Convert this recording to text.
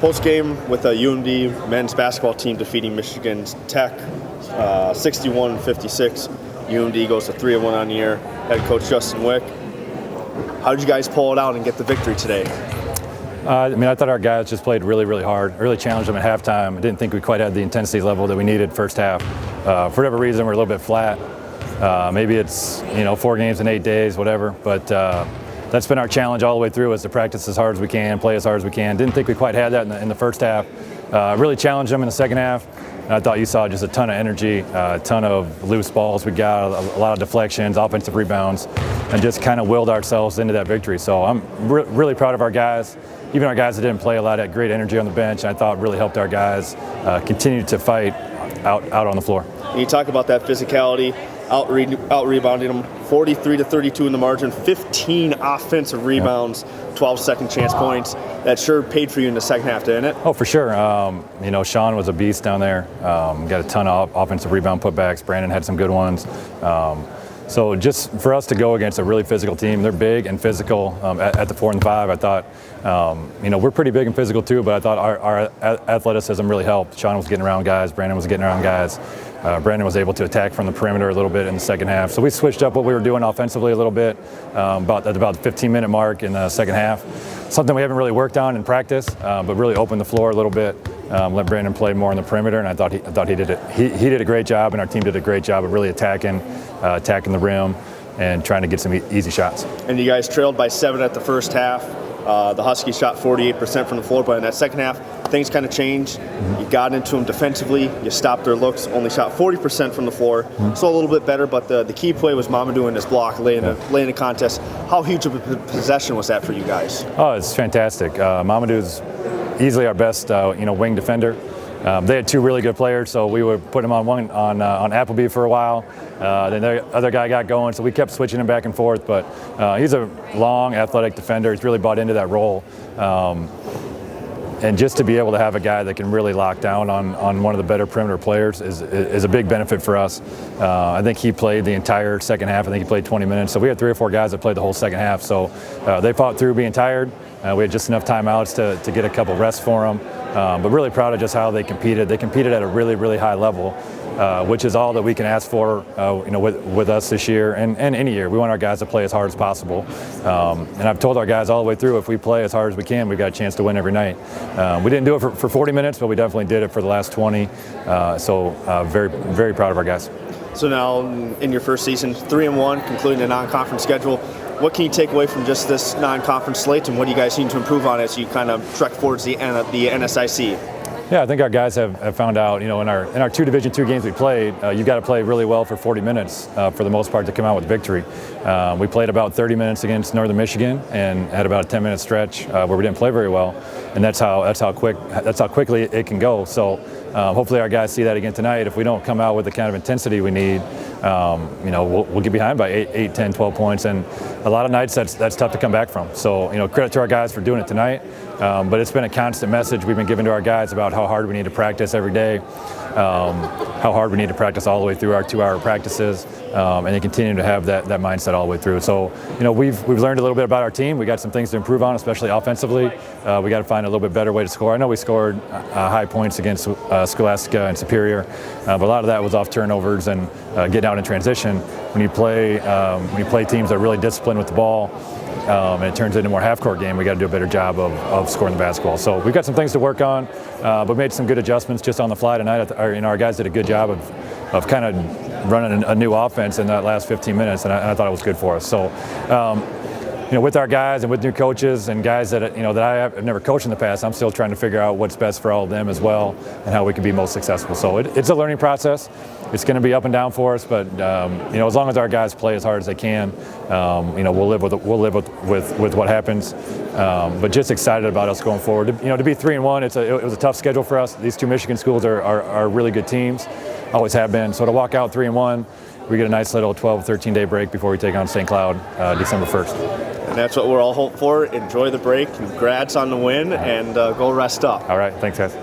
Post game with a UMD men's basketball team defeating Michigan Tech 61-56. UMD goes to 3-1 on the year. Head coach Justin Wieck. How did you guys pull it out and get the victory today? I thought our guys just played really, really hard. I really challenged them at halftime. I didn't think we quite had the intensity level that we needed first half. For whatever reason, we're a little bit flat. Maybe it's 4 games in 8 days, whatever. But that's been our challenge all the way through, is to practice as hard as we can, play as hard as we can. Didn't think we quite had that in the first half. Really challenged them in the second half. And I thought you saw just a ton of energy, a ton of loose balls. We got a lot of deflections, offensive rebounds, and just kind of willed ourselves into that victory. So I'm really proud of our guys. Even our guys that didn't play a lot had great energy on the bench, and I thought really helped our guys continue to fight out on the floor. And you talk about that physicality, out-rebounding them, 43-32 in the margin, 15 offensive rebounds, 12 second chance points. That sure paid for you in the second half, didn't it? Oh, for sure. Sean was a beast down there. Got a ton of offensive rebound putbacks. Brandon had some good ones. So just for us to go against a really physical team, they're big and physical at the 4 and 5. I thought, we're pretty big and physical too, but I thought our athleticism really helped. Sean was getting around guys. Brandon was getting around guys. Brandon was able to attack from the perimeter a little bit in the second half. So we switched up what we were doing offensively a little bit about the 15-minute mark in the second half. Something we haven't really worked on in practice, but really opened the floor a little bit. Let Brandon play more on the perimeter, and I thought he did it. He did a great job, and our team did a great job of really attacking the rim and trying to get some easy shots. And you guys trailed by 7 at the first half. The Huskies shot 48% from the floor, but in that second half, things kind of changed. You got into them defensively. You stopped their looks. Only shot 40% from the floor. So a little bit better, but the key play was Mamadou in this block, laying the contest. How huge of a possession was that for you guys? Oh, it's fantastic. Mamadou's easily our best, wing defender. They had 2 really good players, so we would put him on Appleby for a while. Then the other guy got going, so we kept switching him back and forth. But he's a long, athletic defender. He's really bought into that role. And just to be able to have a guy that can really lock down on one of the better perimeter players is a big benefit for us. I think he played the entire second half. I think he played 20 minutes. So we had 3 or 4 guys that played the whole second half. So they fought through being tired. We had just enough timeouts to get a couple rests for them. But really proud of just how they competed. They competed at a really, really high level, which is all that we can ask for, with us this year and any year. We want our guys to play as hard as possible. And I've told our guys all the way through, if we play as hard as we can, we've got a chance to win every night. We didn't do it for 40 minutes, but we definitely did it for the last 20. Very, very proud of our guys. So now, in your first season, 3-1, concluding the non-conference schedule. What can you take away from just this non-conference slate, and what do you guys need to improve on as you kind of trek towards the NSIC? Yeah, I think our guys have found out, in our 2 Division II games we played, you got to play really well for 40 minutes for the most part to come out with victory. We played about 30 minutes against Northern Michigan and had about a 10-minute stretch where we didn't play very well, and that's how quickly it can go. So hopefully our guys see that again tonight. If we don't come out with the kind of intensity we need, we'll get behind by 8, 10, 12 points, and a lot of nights that's tough to come back from. So, credit to our guys for doing it tonight, but it's been a constant message we've been giving to our guys about how hard we need to practice every day, how hard we need to practice all the way through our 2-hour practices, and then continue to have that mindset all the way through. So, we've learned a little bit about our team. We got some things to improve on, especially offensively. We got to find a little bit better way to score. I know we scored high points against Scholastica and Superior, but a lot of that was off turnovers and getting out in transition. When you play teams that are really disciplined with the ball, and it turns into a more half-court game, we got to do a better job of scoring the basketball. So we've got some things to work on, but made some good adjustments just on the fly tonight. Our guys did a good job of kind of running a new offense in that last 15 minutes, and I thought it was good for us. So, with our guys and with new coaches and guys that I have never coached in the past, I'm still trying to figure out what's best for all of them as well and how we can be most successful. So it's a learning process. It's going to be up and down for us, but as long as our guys play as hard as they can, we'll live with what happens. But just excited about us going forward. To be 3-1, it was a tough schedule for us. These 2 Michigan schools are really good teams, always have been. So to walk out 3-1, we get a nice little 12, 13-day break before we take on St. Cloud December 1st. And that's what we're all hoping for. Enjoy the break. Congrats on the win, and go rest up. All right. Thanks, guys.